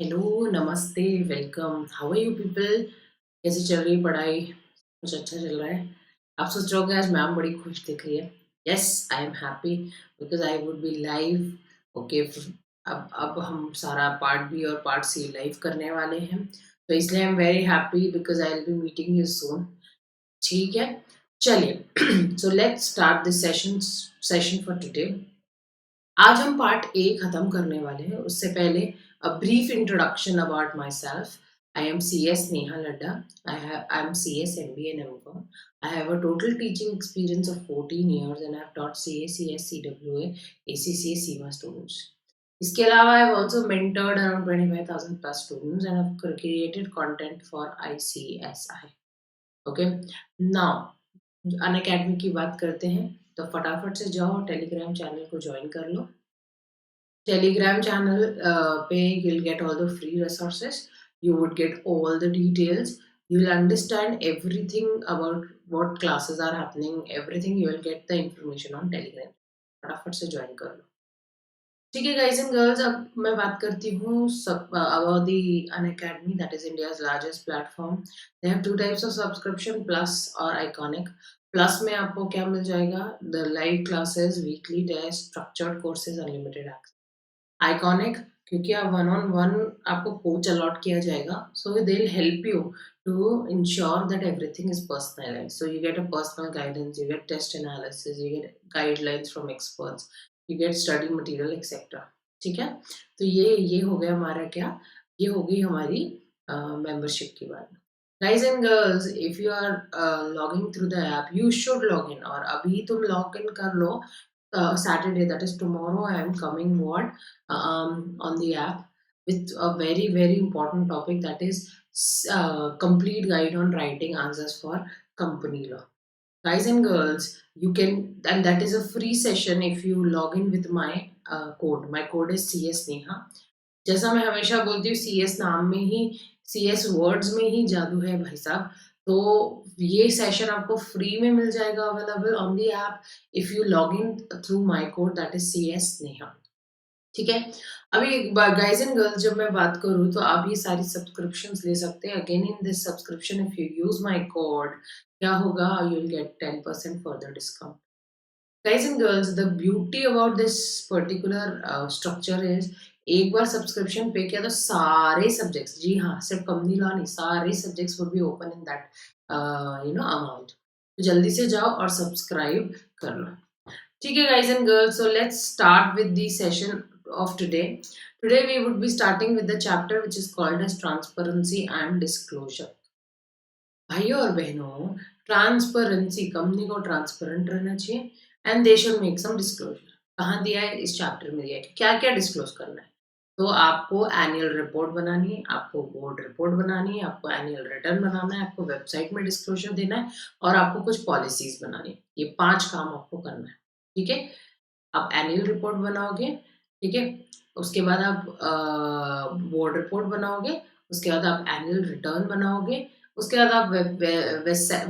Hello, नमस्ते, welcome, how are you people? कैसी चल रही है पढ़ाई? कुछ अच्छा चल रहा है? आप सोच रहे होगे आज मैम बड़ी खुश दिख रही है। Yes, I am happy because I would be live. Okay, अब हम सारा पार्ट बी और पार्ट सी लाइव करने वाले हैं। तो इसलिए I am very happy because I will be meeting you soon. ठीक है? चलिए so let's start this session for today. आज हम पार्ट ए खत्म करने वाले हैं। उससे पहले a brief introduction about myself. I am C S Neha Ladda. I am C S M B N M com. I have a total teaching experience of 14 years and I have taught CA, CS, CWA, ACCA, CMA students. इसके अलावा I have also mentored around 25,000 plus students and have created content for ICSI. Okay, now Unacademy की बात करते हैं तो फटाफट से जाओ टेलीग्राम चैनल को ज्वाइन कर लो। Telegram channel पे you'll get all the free resources. You would get all the details. You'll understand everything about what classes are happening. Everything you will get the information on Telegram. फटाफट से join कर लो। ठीक है guys and girls, अब मैं बात करती हूँ सब about the Unacademy that is India's largest platform. They have two types of subscription, plus और आइकॉनिक। प्लस में आपको क्या मिल जाएगा? The live classes, weekly test, structured courses, unlimited access. Iconic क्योंकि आप वन ऑन वन आपको कोच अलॉट किया जाएगा, so they will help you to ensure that everything is personalised, so you get a personal guidance, you get test analysis, you gate guidelines from experts, you get study material etcetera. ठीक है, तो ये हो गया हमारा क्या, ये हो गई हमारी मेंबरशिप की बात। Guys and girls, if you are logging through the app you should log in, और अभी तुम लॉग इन कर लो। Saturday, that is tomorrow, I am coming what on the app with a very important topic, that is complete guide on writing answers for company law. Guys and girls, you can, and that is a free session if you log in with my code. My code is CS Neha. जैसा मैं हमेशा बोलती हूँ, CS नाम में ही, CS words में ही जादू है भाई साहब। तो ये सेशन आपको फ्री में मिल जाएगा, available on the app if you log in through my code that is CS Neha. ठीक है, अभी गाइज एंड गर्ल्स जब मैं बात करूँ तो आप ये सारी सब्सक्रिप्शंस ले सकते हैं। Again in this subscription if you use my code, क्या होगा? You will get 10% further discount. Guys and girls, the beauty about this particular structure is, एक बार सब्सक्रिप्शन पे किया तो सारे सब्जेक्ट्स, जी हाँ, सिर्फ कंपनी लॉ नहीं, सारे subjects would be open in that amount. तो जल्दी से जाओ और सब्सक्राइब कर लो। ठीक है guys and girls, so let's start with the session of today. Today we would be starting with the chapter which is called as transparency and disclosure. भाइयों और बहनों, ट्रांसपेरेंसी, कंपनी को ट्रांसपेरेंट रहना चाहिए and they should make some disclosure. कहाँ दिया है? इस चैप्टर में दिया है कि क्या क्या डिस्क्लोज करना है। तो आपको एनुअल रिपोर्ट बनानी है, आपको बोर्ड रिपोर्ट बनानी है, आपको एनुअल रिटर्न बनाना है, आपको वेबसाइट में डिस्क्लोजर देना है, और आपको कुछ पॉलिसीज बनानी है। ये 5 काम आपको करना है। ठीक है, आप एनुअल रिपोर्ट बनाओगे, ठीक है, उसके बाद आप बोर्ड रिपोर्ट बनाओगे, उसके बाद आप एनुअल रिटर्न बनाओगे, उसके बाद आप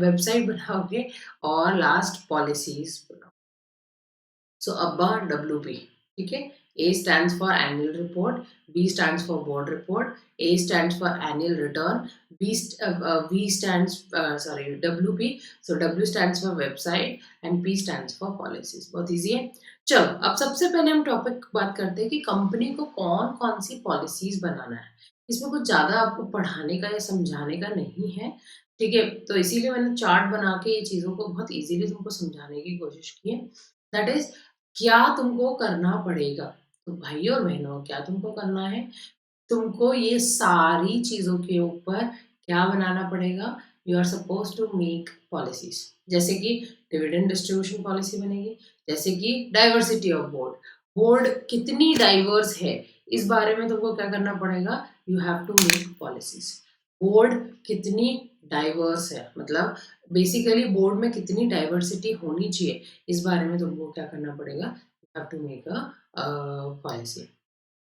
वेबसाइट बनाओगे, और लास्ट पॉलिसीज बनाओगे। सो अब्बा WP, ठीक है। A stands for annual report, B stands for board report, A stands for annual return, V stands sorry WP, so W stands for website and P stands for policies। बहुत easy है। चलो अब सबसे पहले हम topic बात करते हैं कि कंपनी को कौन कौन सी पॉलिसीज बनाना है। इसमें कुछ ज्यादा आपको पढ़ाने का या समझाने का नहीं है, ठीक है, तो इसीलिए मैंने चार्ट बना के ये चीजों को बहुत इजीली तुमको समझाने की कोशिश की है। दैट इज, क्या तुमको करना पड़ेगा। तो भाइयों और बहनों, क्या तुमको करना है? तुमको ये सारी चीजों के ऊपर क्या बनाना पड़ेगा? You are suppose to make policies, जैसे कि डिविडेंड डिस्ट्रीब्यूशन पॉलिसी बनेगी, जैसे कि डाइवर्सिटी ऑफ बोर्ड, बोर्ड कितनी डाइवर्स है, इस बारे में तुमको क्या करना पड़ेगा? You have to make policies. Board कितनी डाइवर्स है, मतलब बेसिकली बोर्ड में कितनी डाइवर्सिटी होनी चाहिए, इस बारे में तुमको क्या करना पड़ेगा? You have to make a policy.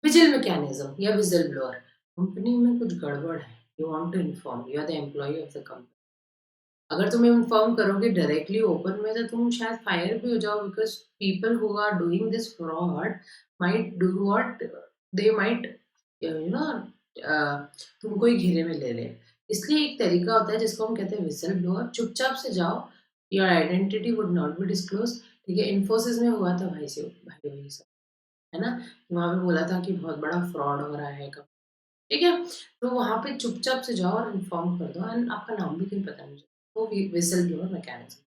Vigil mechanism या विजिल ब्लोअर, कंपनी में कुछ गड़बड़ है, you want to inform, you are the employ of the company. अगर तुम इन्फॉर्म करोगे डायरेक्टली ओपन में तो तुम शायद फायर भी हो जाओ, because people who are doing this fraud might do what, they might, you know, तुमको ही घेरे में ले ले। इसलिए एक तरीका होता है जिसको हम कहते हैं विसल ब्लोअर। चुपचाप से जाओ, your identity would not be disclose. ठीक है, इन्फोसिस में हुआ था भाई से भाई वही सब, है ना, वहाँ पे बोला था कि बहुत बड़ा फ्रॉड हो रहा है कब। ठीक है, तो वहाँ पे चुपचाप से जाओ और इन्फॉर्म कर दो, एंड आपका नाम भी कहीं पता नहीं चले। तो whistle blower mechanism.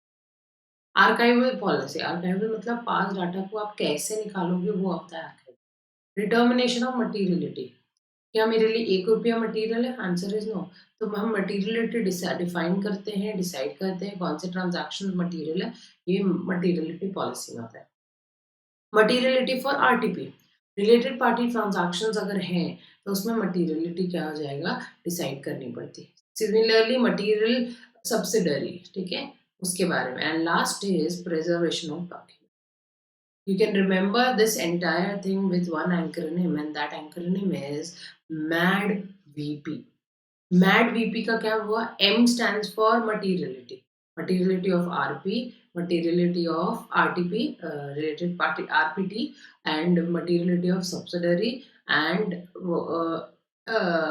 Archival policy, archival मतलब पास डाटा को आप कैसे निकालोगे, वो होता है आर्काइव। डिटर्मिनेशन ऑफ मटीरियलिटी, क्या मेरे लिए 1 रुपया मटीरियल है? Answer is no. तो हम मटीरियलिटी डिफाइन करते हैं, डिसाइड करते हैं कौन से ट्रांजैक्शन मटीरियल है, ये मटीरियलिटी पॉलिसी में आता है। Materiality for RTP, related party transactions अगर हैं तो उसमें मटीरियलिटी क्या हो जाएगा, डिसाइड करनी पड़ती है। सिमिलरली मटीरियल सब्सिडरी, ठीक है, उसके बारे में। And last is preservation of document. You can remember this entire thing with one acronym, and that acronym is MAD VP. MAD VP का क्या हुआ? M stands for materiality, materiality of RP, materiality of RTP, related party RPT, and materiality of subsidiary, and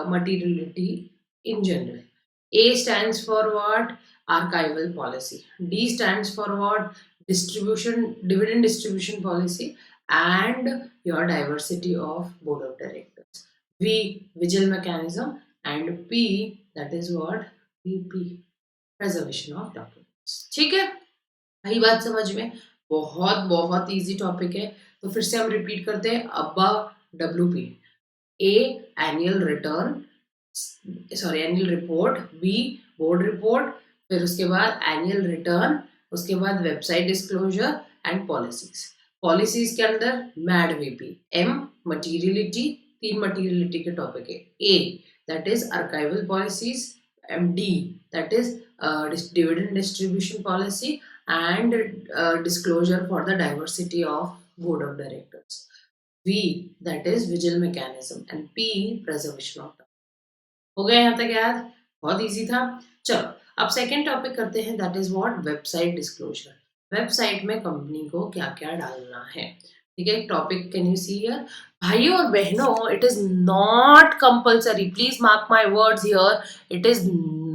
materiality in general. A stands for what? Archival policy. D stands for what? Distribution, dividend distribution policy, and your diversity of board of directors. V, vigil mechanism, and P, that is what? PP, preservation of documents. ठीक है, यही बात समझ में? बहुत बहुत easy topic है। तो फिर से हम रिपीट करते हैं। अब्बा WP, A annual return, sorry annual report, B board report, फिर उसके बाद एनुअल रिटर्न, उसके बाद website disclosure and policies. Policies के अंदर mad VP, M materiality, 3 materiality के टॉपिक है। A that is archival policies, M D that is dividend distribution policy and disclosure for the diversity of board of directors. V that is vigil mechanism, and P preservation of time. हो गया यहाँ तक याद? बहुत easy था। चलो अब second topic करते हैं, that is what? Website disclosure. Website में कंपनी को क्या क्या डालना है। ठीक है, topic can you see here? भाइयों और बहनों, it is not compulsory, please mark my words here, it is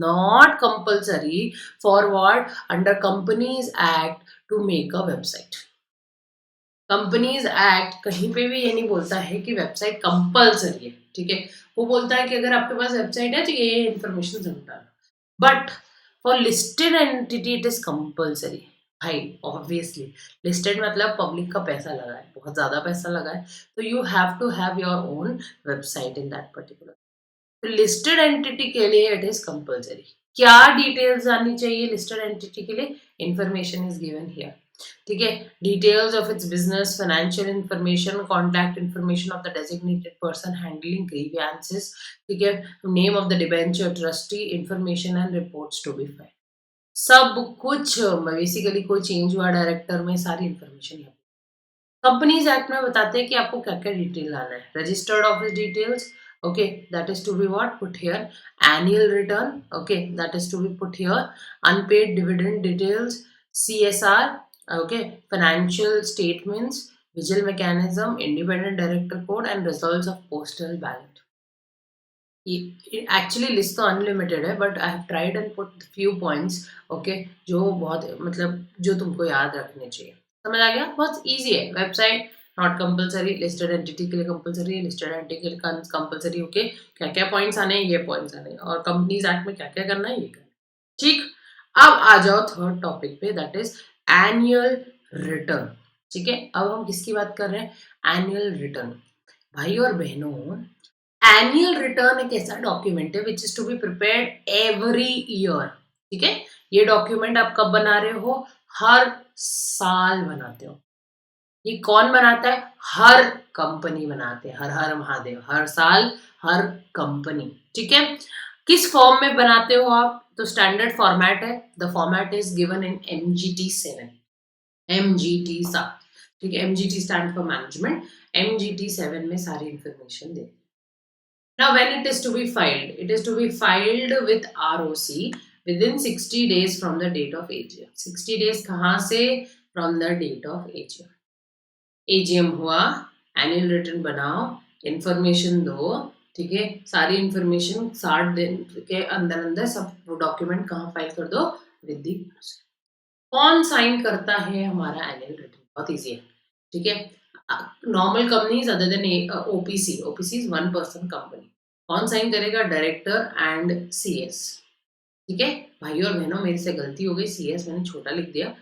not compulsory for what? Under companies act to make a website. Companies act कहीं पे भी ये नहीं बोलता है कि वेबसाइट कंपल्सरी है। ठीक है, वो बोलता है कि अगर आपके पास वेबसाइट है तो ये इन्फॉर्मेशन जरूर डालो। But for listed entity it is compulsory. भाई ऑब्वियसली लिस्टेड मतलब पब्लिक का पैसा लगा है, बहुत ज्यादा पैसा लगा है, तो you have to have your own website in that particular. तो लिस्टेड एंटिटी के लिए इट इज कंपल्सरी। क्या डिटेल्स आनी चाहिए लिस्टेड एंटिटी के लिए? Information is given here. ठीक है, details of its business, financial information, contact information of the designated person handling grievances, ठीक है, name of the debenture trustee, information and reports to be filed. सब कुछ basically कोई change हुआ director में, सारी इंफॉर्मेशन है। कंपनीज एक्ट में बताते हैं कि आपको क्या क्या डिटेल लाना है। Registered office details, okay, that is to be what? Put here. Annual return, okay, that is to be put here. Unpaid dividend details, CSR, okay, financial statements, vigil mechanism, independent director code, and results of postal ballot. Actually list तो unlimited है, but I have tried and put few points, okay, जो बहुत मतलब जो तुमको याद रखने चाहिए। समझ आ गया? बहुत इजी है। Website not compulsory, listed entity के लिए कंपलसरी है, लिस्टेड एंटिटी के लिए कंपलसरी। ओके, क्या क्या पॉइंट्स आने हैं? ये पॉइंट्स आने हैं। और कंपनीज एक्ट में क्या क्या करना है, ये करना है। ठीक, अब आ जाओ थर्ड टॉपिक पे, दैट इज एनुअल रिटर्न। ठीक है, अब हम किसकी बात कर रहे हैं? Annual return. भाई और बहनों, एनुअल रिटर्न एक ऐसा डॉक्यूमेंट है which is to be prepared every year. ठीक है, ये डॉक्यूमेंट आप कब बना रहे हो? हर साल बनाते हो। ये कौन बनाता है? हर कंपनी बनाते हैं। हर हर महादेव, हर साल हर कंपनी। ठीक है, किस फॉर्म में बनाते हो आप? तो स्टैंडर्ड फॉर्मेट है, the format is given in MGT7, MGT7। ठीक है, MGT stand for management, MGT7 में सारी information they. Now, when it is to be filed, it is to be filed with ROC within 60 days from the date of AGM. 60 days कहाँ से? From the date of AGM. AGM हुआ, annual return बनाओ, information दो, ठीक है, सारी information 60 दिन के अंदर अंदर सब डॉक्यूमेंट कहाँ फाइल कर दो, विद दी। कौन साइन करता है हमारा एनुअल रिटर्न? बहुत इजी है, ठीक है। Normal companies other than OPC, OPC is one person company. कौन साइन करेगा? डायरेक्टर एंड सीएस, ठीक है। भाई और बहनों, मेरे से गलती हो गई, सीएस मैंने छोटा लिख दिया,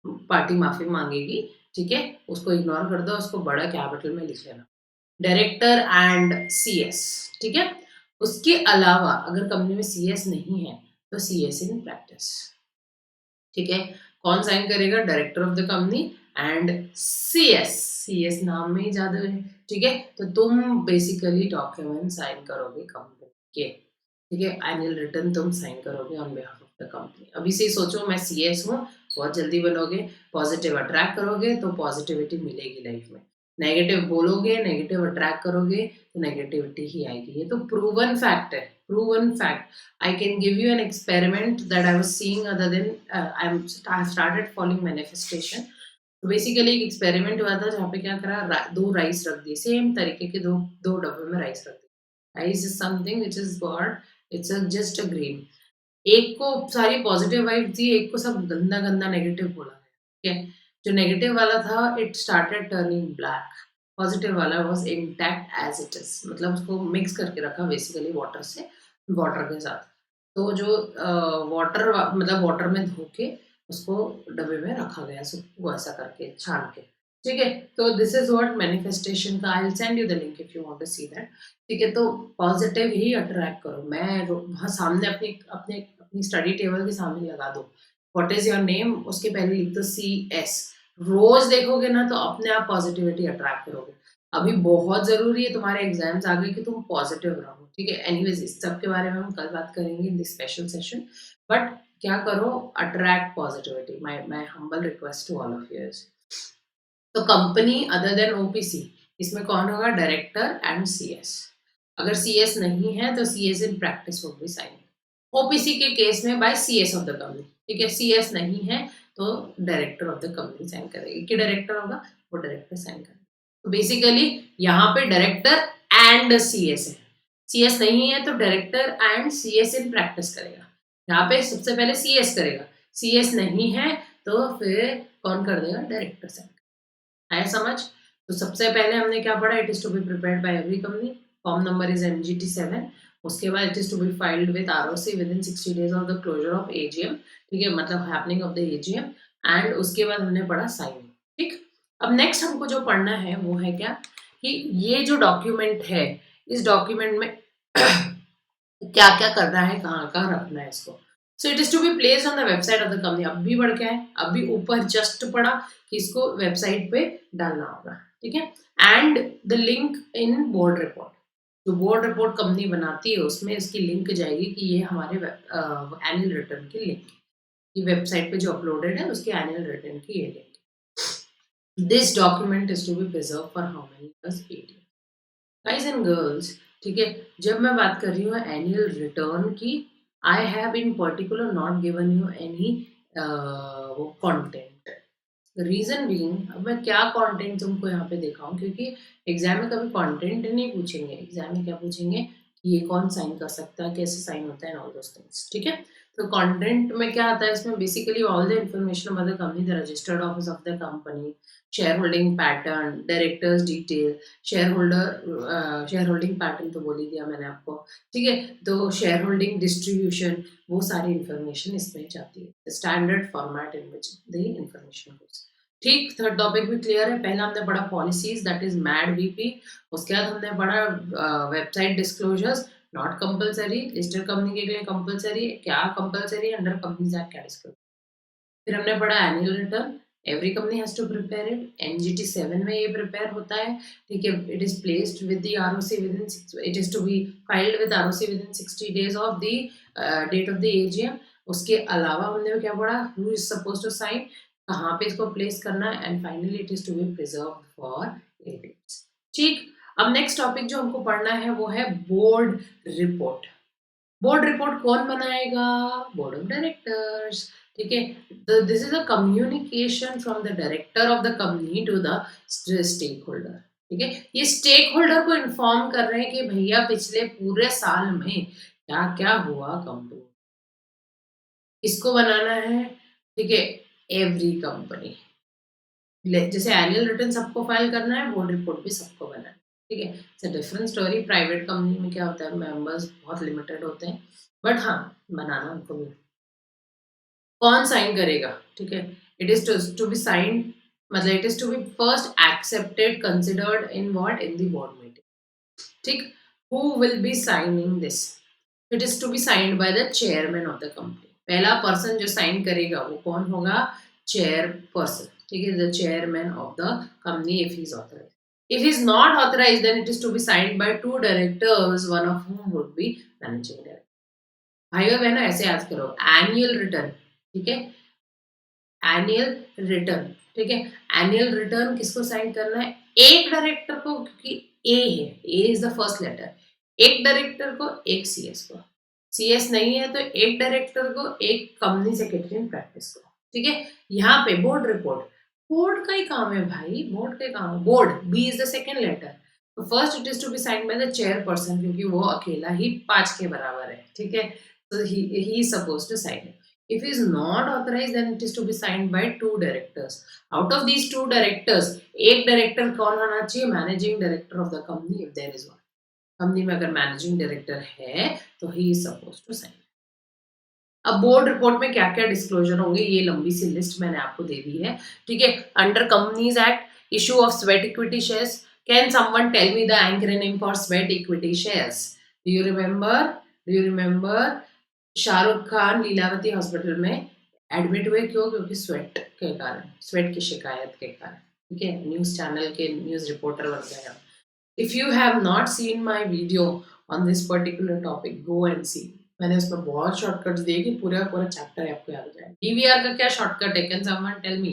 पार्टी माफी मांगेगी, ठीक है। उसको इग्नोर कर दो, उसको बड़ा कैपिटल में लिख लेना, डायरेक्टर एंड सीएस, ठीक है। उसके अलावा अगर कंपनी में सीएस नहीं है तो सीएस इन प्रैक्टिस, ठीक है। कौन साइन करेगा? Director of the company and CS, CS नाम में ही जादू है, ठीक है। तो तुम बेसिकली डॉक्यूमेंट साइन करोगे कंपनी के, ठीक है। एनुअल रिटर्न तुम साइन करोगे on behalf of the company. अभी से ही सोचो मैं सीएस हूँ, बहुत जल्दी बनोगे, पॉजिटिव अट्रैक्ट करोगे तो पॉजिटिविटी मिलेगी लाइफ में, नेगेटिव बोलोगे, नेगेटिव अट्रैक्ट करोगे तो नेगेटिविटी ही आएगी। ये तो प्रूवन फैक्ट है, proven fact. I can give you an experiment that I was seeing other than I started following manifestation. तो बेसिकली एक एक्सपेरिमेंट हुआ था जहाँ पे क्या करा, दो राइस रख दिए, सेम तरीके के दो दो डब्बे में राइस रख दिए। Rice is something which is God, it's just a grain. एक को सारी पॉजिटिव वाइब दी, एक को सब गंदा गंदा नेगेटिव बोला, ठीक है। जो नेगेटिव वाला था it started turning black, positive वाला was intact as it is, मतलब उसको मिक्स करके रखा बेसिकली वाटर से, वाटर के साथ। तो जो वाटर मतलब वाटर में धो के उसको डब्बे में रखा गया, वो ऐसा करके छान के, ठीक है। तो दिस इज व्हाट मैनिफेस्टेशन का, I will send you the link if you want to see that, ठीक है। तो पॉजिटिव ही अट्रैक्ट करो। मैं वहाँ सामने अपने अपने अपनी स्टडी टेबल के सामने लगा दो, व्हाट इज योर नेम, उसके पहले लिख दो CS। रोज देखोगे ना तो अपने आप पॉजिटिविटी अट्रैक्ट करोगे। अभी बहुत जरूरी है, तुम्हारे एग्जाम्स आ गए, कि तुम पॉजिटिव रहो, ठीक है। एनीवेज इस सब के बारे में हम कल बात करेंगे in this special session, but क्या करो, attract positivity, my humble request to all of you. तो कंपनी अदर देन ओपीसी, इसमें कौन होगा? Director and CS. अगर सीएस नहीं है तो सीएस इन प्रैक्टिस होगी साइन, ओपीसी के केस में by CS of the company, ठीक है। सीएस नहीं है तो director of the company sign करेगी, कि डायरेक्टर होगा वो डायरेक्टर साइन करेगा। तो बेसिकली यहाँ पे डायरेक्टर एंड सीएस है, सीएस नहीं है तो director and CS in practice करेगा। यहाँ पे सबसे पहले सीएस करेगा, सीएस नहीं है तो फिर कौन कर देगा? Director sign. आया समझ? तो सबसे पहले हमने क्या पढ़ा? It is to be prepared by every company, form number is MGT 7। उसके बाद it is to be filed with ROC within 60 days of the closure of AGM, ठीक है, मतलब happening of the AGM। And उसके बाद हमने पढ़ा sign, ठीक। अब नेक्स्ट हमको जो पढ़ना है वो है क्या, कि ये जो डॉक्यूमेंट है, इस डॉक्यूमेंट में क्या क्या करना है, कहाँ कहाँ रखना है इसको। So it is to be placed on the website of the company. अब भी बढ़ गया है, अभी ऊपर जस्ट पढ़ा कि इसको वेबसाइट पे डालना होगा, ठीक है। And the link in board report, जो बोर्ड रिपोर्ट कंपनी बनाती है उसमें इसकी लिंक जाएगी कि ये हमारे एनुअल रिटर्न की लिंक, ये वेबसाइट पे जो अपलोडेड है उसके एनुअल रिटर्न की ये link. This document is to be preserve for how many years? 8 years। Guys and girls, ठीक है, जब मैं बात कर रही हूँ एनुअल रिटर्न की, I have in particular not given you any वो कंटेंट। रीजन बीइंग, अब मैं क्या कंटेंट तुमको यहाँ पे दिखाऊं, क्योंकि एग्जाम में कभी कंटेंट नहीं पूछेंगे, एग्जाम में क्या पूछेंगे कि ये कौन साइन कर सकता है, कैसे साइन होता है, ऑल दोस थिंग्स, ठीक है। तो कंटेंट में क्या आता है, इसमें basically all the information about the company, the registered office of the company, share holding pattern, directors detail, share holding pattern तो बोल ही दिया मैंने आपको, ठीक है। तो शेयर होल्डिंग डिस्ट्रीब्यूशन, वो सारी इंफॉर्मेशन इसमें जाती है, standard format in which the information goes, ठीक। थर्ड टॉपिक भी क्लियर है। पहला हमने पढ़ा policies, that is mad VP। उसके बाद हमने पढ़ा website disclosures, not compulsory, listed company के लिए कंपलसरी, क्या कंपलसरी अंडर कंपनीज एक्ट क्या डिस्क्लोज। फिर हमने पढ़ा annual return, every company has to prepare it, MGT 7 में ये प्रिपेयर होता है, ठीक है। It is placed with the ROC within, it is to be filed with ROC within 60 days of the date of the AGM। उसके अलावा हमने क्या पढ़ा, who is suppose to sign, कहाँ पे इसको प्लेस करना है, and finally it is to be preserve for 8 years, ठीक। अब नेक्स्ट टॉपिक जो हमको पढ़ना है वो है बोर्ड रिपोर्ट। बोर्ड रिपोर्ट कौन बनाएगा? बोर्ड ऑफ डायरेक्टर्स, ठीक है। This is a communication from the director of the company to the stakeholder, ठीक है, ये स्टेक होल्डर को इन्फॉर्म कर रहे हैं कि भैया पिछले पूरे साल में क्या क्या हुआ कंपनी, इसको बनाना है। ठीक है, एवरी कंपनी, जैसे एनुअल रिटर्न सबको फाइल करना है, बोर्ड रिपोर्ट भी सबको बनाना है। ठीक है, it's different story. Private company में क्या होता है, मेंबर्स बहुत लिमिटेड होते हैं, बट हाँ, बनाना उनको भी। कौन साइन करेगा? ठीक है, it is to be sign, मतलब it is to be first accepted considered in what, in the board meeting. ठीक, who will be signing this? It is to be signed by the chairman of the company. पहला person जो sign करेगा वो कौन होगा? Chair person. ठीक है, the chairman of the company if he is authorised. If he is not authorized, then it is to be signed by two directors, one of whom would be managing director. भाई और बहनों ऐसे याद करो, annual return, ठीक है, annual return, ठीक है, एनुअल रिटर्न किसको साइन करना है? एक डायरेक्टर को, क्योंकि ए है, ए इज द फर्स्ट लेटर, एक डायरेक्टर को, एक सीएस को। सीएस नहीं है तो एक डायरेक्टर को, एक कंपनी सेक्रेटरी इन प्रैक्टिस को। ठीक है, यहाँ पे बोर्ड रिपोर्ट, बोर्ड का ही काम है भाई, बोर्ड का ही काम है। Board, B is the second letter, तो first it is to be sign by the chair person, क्योंकि वो अकेला ही 5 के बराबर है। ठीक है, so he is supposed to sign it. If he is not authorized, then it is to be signed by two directors. Out of these two directors, एक director कौन होना चाहिए? Managing director of the company, if there is one. Company में अगर managing director है तो he is suppose to sign. अब board report में क्या क्या डिस्क्लोजर होंगे, ये लंबी सी लिस्ट मैंने आपको दे दी है। ठीक है, under companies act, issue of sweat equity shares. Can someone tell me the acronym for sweat equity shares? Do you remember? Do you remember? Shahrukh Khan Lilavati hospital में एडमिट हुए, क्यों? क्योंकि स्वेट के कारण, स्वेट की शिकायत के कारण। ठीक है, न्यूज चैनल के न्यूज रिपोर्टर बन गए। If you have not seen my video on this particular topic, go and see. मैंने उसमें बहुत शॉर्टकट्स दिए कि पूरा पूरा चैप्टर आपको याद हो जाए। डीवीआर का क्या शॉर्टकट है? Can someone tell me?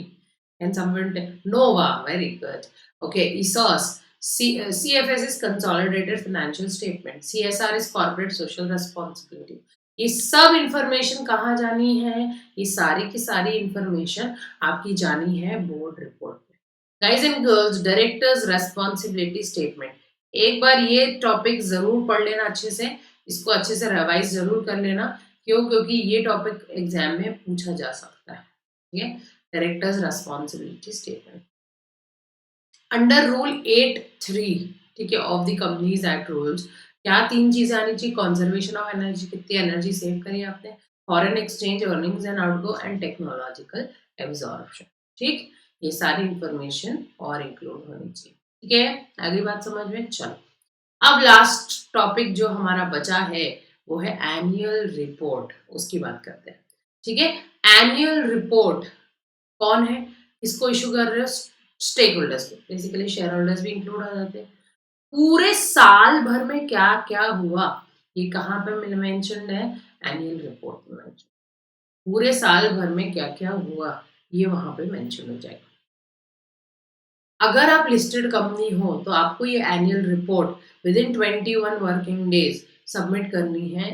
Can someone tell? Nova, very good. Okay, ESOS. CFS is consolidated financial statement. CSR is corporate social responsibility. ये सब इंफॉर्मेशन कहाँ जानी है? ये सारी की सारी इंफॉर्मेशन आपकी जानी है board report. Guys and girls, directors responsibility statement, एक बार ये टॉपिक जरूर पढ़ लेना अच्छे से, इसको अच्छे से रिवाइज जरूर कर लेना। क्यों? क्योंकि ये टॉपिक एग्जाम में पूछा जा सकता है। ठीक है, directors responsibility statement under rule 8(3), ठीक है, of the companies act rules, क्या 3 चीजें आनी चाहिए? कंजर्वेशन ऑफ एनर्जी, कितनी एनर्जी सेव करी आपने, foreign exchange earnings and outgo, and technological absorption. ठीक, ये सारी इंफॉर्मेशन और इंक्लूड होनी चाहिए। ठीक है, अगली बात समझ में? चलो, अब लास्ट टॉपिक जो हमारा बचा है वो है एनुअल रिपोर्ट, उसकी बात करते हैं। ठीक है, एनुअल रिपोर्ट कौन है, इसको इशू कर रहे हो? Stakeholders, basically shareholders भी इंक्लूड हो जाते हैं। पूरे साल भर में क्या क्या हुआ, ये कहाँ पे मेंशन्ड है? एनुअल रिपोर्ट में मेंशन। पूरे साल भर में क्या क्या हुआ ये वहां पे मेंशन हो जाएगा। अगर आप लिस्टेड कंपनी हो तो आपको ये annual report within 21 working days submit करनी है,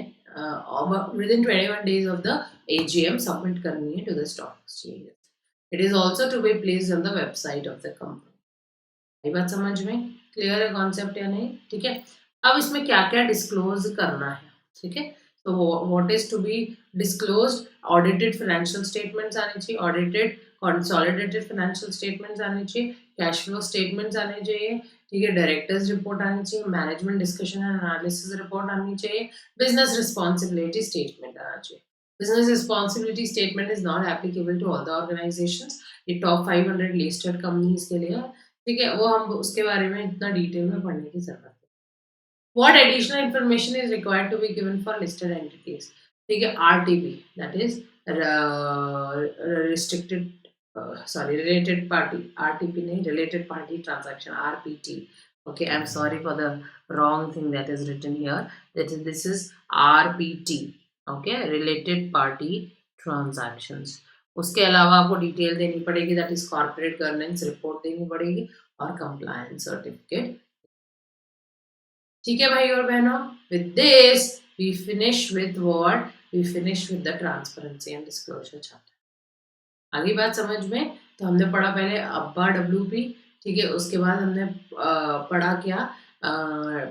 within 21 days of the AGM submit करनी है to the stock exchange. It is also to be placed on the website of the company. ये बात समझ में क्लियर है concept या नहीं? ठीक है, अब इसमें क्या क्या डिस्क्लोज करना है। ठीक है, तो what is to be disclosed? Audited financial statements आने चाहिए, ऑडिटेड कंसोलिडेटेड फाइनेंशियल स्टेटमेंट्स आने चाहिए, कैश फ्लो स्टेटमेंट्स आने चाहिए। ठीक है, डायरेक्टर्स रिपोर्ट आनी चाहिए, management discussion and analysis report आनी चाहिए, बिजनेस रिस्पॉन्सिबिलिटी स्टेटमेंट आना चाहिए। Business responsibility statement is not applicable to all the organisations, ये टॉप 500 लिस्टेड कंपनीज के लिए। ठीक है, वो हम उसके बारे में इतना डिटेल में पढ़ने की जरूरत है। What additional information is required to be given for listed entities? ठीक है, RTP, that is restricted, sorry, related party, RTP नहीं, related party transaction, RPT. Okay, I'm sorry for the wrong thing that is written here. This is RPT. Okay, related party transactions. उसके अलावा आपको detail देनी पड़ेगी, that is corporate governance report देनी पड़ेगी और compliance certificate. ठीक है भाई और बहनों, with this we finish with what? We finish with the transparency and disclosure chapter. आगे बात समझ में? तो हमने पढ़ा पहले अब्बा WP, ठीक है, उसके बाद हमने पढ़ा क्या,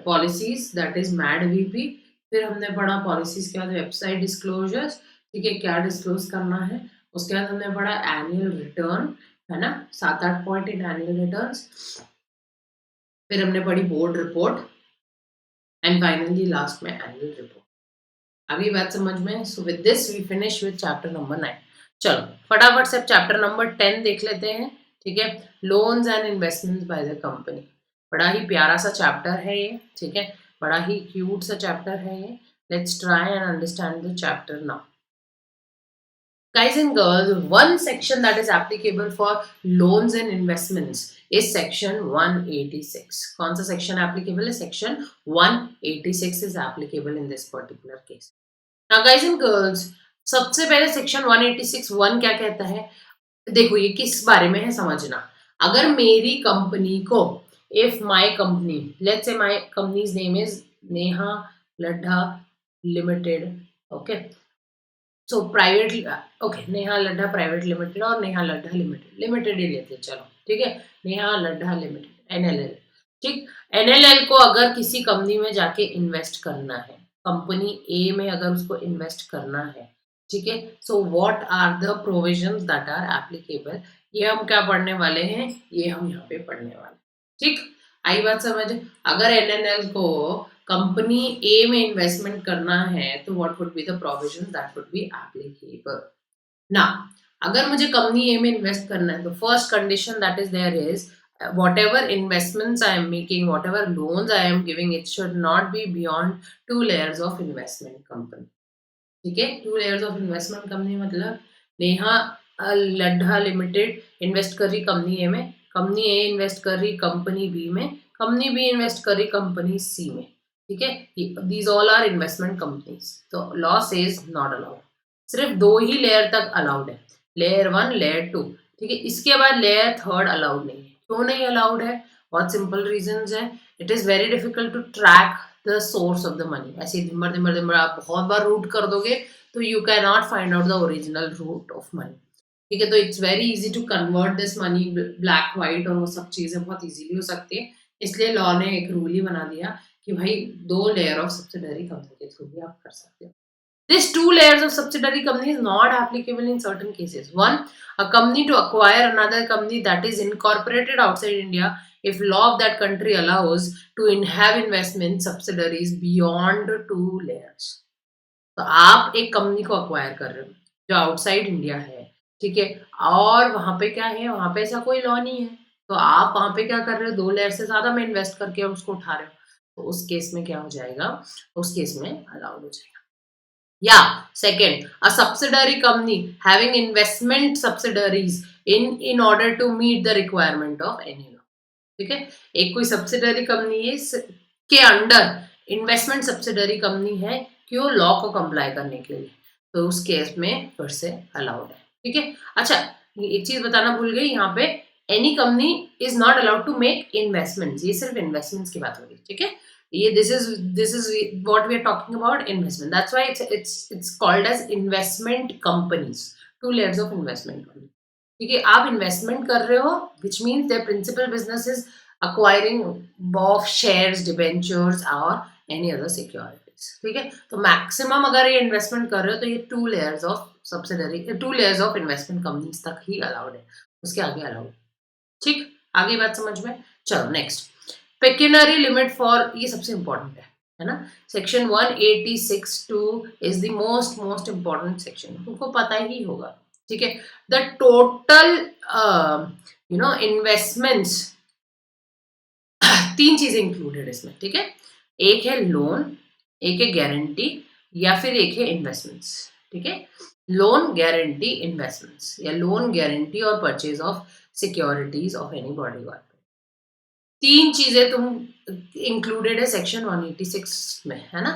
policies, that is mad VP. फिर हमने पढ़ा पॉलिसीज के बाद वेबसाइट डिस्क्लोजर्स, ठीक है, क्या डिस्क्लोज करना है। उसके बाद हमने पढ़ा एनुअल रिटर्न, है ना, 7-8 पॉइंट इन एनुअल रिटर्न्स। फिर हमने पढ़ी board report, and finally last में एनुअल रिपोर्ट। अभी बात समझ में? So with this we finish with chapter number 9। चलो फटाफट से चैप्टर नंबर 10 देख लेते हैं, ठीक है। Loans and investments by the company. बड़ा ही प्यारा सा चैप्टर है ये, ठीक है, बड़ा ही क्यूट सा चैप्टर है ये। Let's try and understand the chapter now. Guys and girls, one section that is applicable for loans and investments is section 186. कौन सा section applicable है? Section 186 is applicable in this particular case. Now guys and girls, सबसे पहले section 186 1 क्या कहता है? देखो ये किस बारे में है समझना। अगर मेरी कंपनी को, if my company, let's say my company's name is Neha Ladha Limited, okay, so private, okay, Neha Laddha private limited और नेहा लड्ढा लिमिटेड, लिमिटेड ही लेते हैं, चलो ठीक है, नेहा लड्ढा लिमिटेड एनएलएल। ठीक, एनएलएल को अगर किसी कंपनी में जाके इन्वेस्ट करना है, कंपनी ए में अगर उसको इन्वेस्ट करना है, ठीक है, so what are the provisions that are applicable, ये हम क्या पढ़ने वाले हैं, ये हम यहाँ पे पढ़ने वाले। ठीक, आई बात समझ? अगर एनएलएल को कंपनी ए में इन्वेस्टमेंट करना है तो what would be the provision that would be applicable ना। अगर मुझे कंपनी ए में इन्वेस्ट करना है तो first condition that is there is whatever investments I am making, whatever loans I am giving, it should not be beyond 2 layers of investment company. ठीक है, 2 layers of investment company मतलब Neha Laddha limited invest कर रही company ए में, company ए invest कर रही company B में, company B invest कर रही कंपनी सी में, ठीक है, these all are investment companies. तो लॉ सेज नॉट अलाउड, सिर्फ 2 ही लेयर तक अलाउड है, लेयर 1 लेयर 2, ठीक है, इसके बाद लेयर 3 अलाउड नहीं है। क्यों नहीं अलाउड है? बहुत सिंपल रीजंस है, it is very difficult to track the source of the money. ऐसे दिम्बर दिम्बर दिम्बर आप बहुत बार रूट कर दोगे तो you can not find out the original route of money, ठीक है। तो it's very easy to convert this money, black white और वो सब चीजें बहुत इजीली हो सकती है। इसलिए लॉ ने एक रूल ही बना दिया कि भाई 2 लेयर ऑफ सब्सिडरी कंपनी के थ्रू भी आप कर सकते हो। These 2 layers of subsidiary company is not applicable in certain cases. One, a company to acquire another company that is incorporated outside India if law of that country allows to have investment subsidiaries beyond 2 layers. तो आप एक company को acquire कर रहे हो जो outside India है, ठीक है, और वहां पे क्या है, वहां पे ऐसा कोई लॉ नहीं है, तो आप वहां पे क्या कर रहे हो, 2 लेयर से ज्यादा में इन्वेस्ट करके उसको उठा रहे हो, तो उस केस में क्या हो जाएगा, उस केस में अलाउड हो जाएगा। या second, a subsidiary company having investment subsidiaries in order to meet the requirement of any law, ठीक है, एक कोई सब्सिडरी कंपनी है के अंडर इन्वेस्टमेंट सब्सिडरी कंपनी है, क्यों, लॉ को कंप्लाई करने के लिए, तो उस केस में फिर से अलाउड है, ठीक है। अच्छा, एक चीज बताना भूल गई, यहाँ पे any company is not allowed to make investments, ये सिर्फ इन्वेस्टमेंट्स की बात हो रही है, ठीक है, ये this is what we are talking about investment, that's why it's called as investment companies, 2 layers of investment company, ठीक है। आप इन्वेस्टमेंट कर रहे हो which means their principal business is acquiring of shares, debentures और any other securities, ठीक है। तो मैक्सिमम अगर ये इन्वेस्टमेंट कर रहे हो तो ये 2 layers of subsidiary, 2 layers of investment companies तक ही अलाउड है, उसके आगे अलाउड, ठीक, आगे बात समझ में। चलो नेक्स्ट, पेक्यूनरी लिमिट फॉर, ये सबसे इंपॉर्टेंट है ना, section 186(2) is the most important section, तुमको पता ही होगा, ठीक है। द टोटल इन्वेस्टमेंट्स, 3 चीजें इंक्लूडेड इसमें, ठीक है, एक है लोन, एक है गारंटी, या फिर एक है इन्वेस्टमेंट्स, ठीक है। लोन, गारंटी, इन्वेस्टमेंट्स, या लोन, गारंटी और purchase of securities of any body government, 3 चीजें तुम इंक्लूडेड है सेक्शन 186 में, है ना।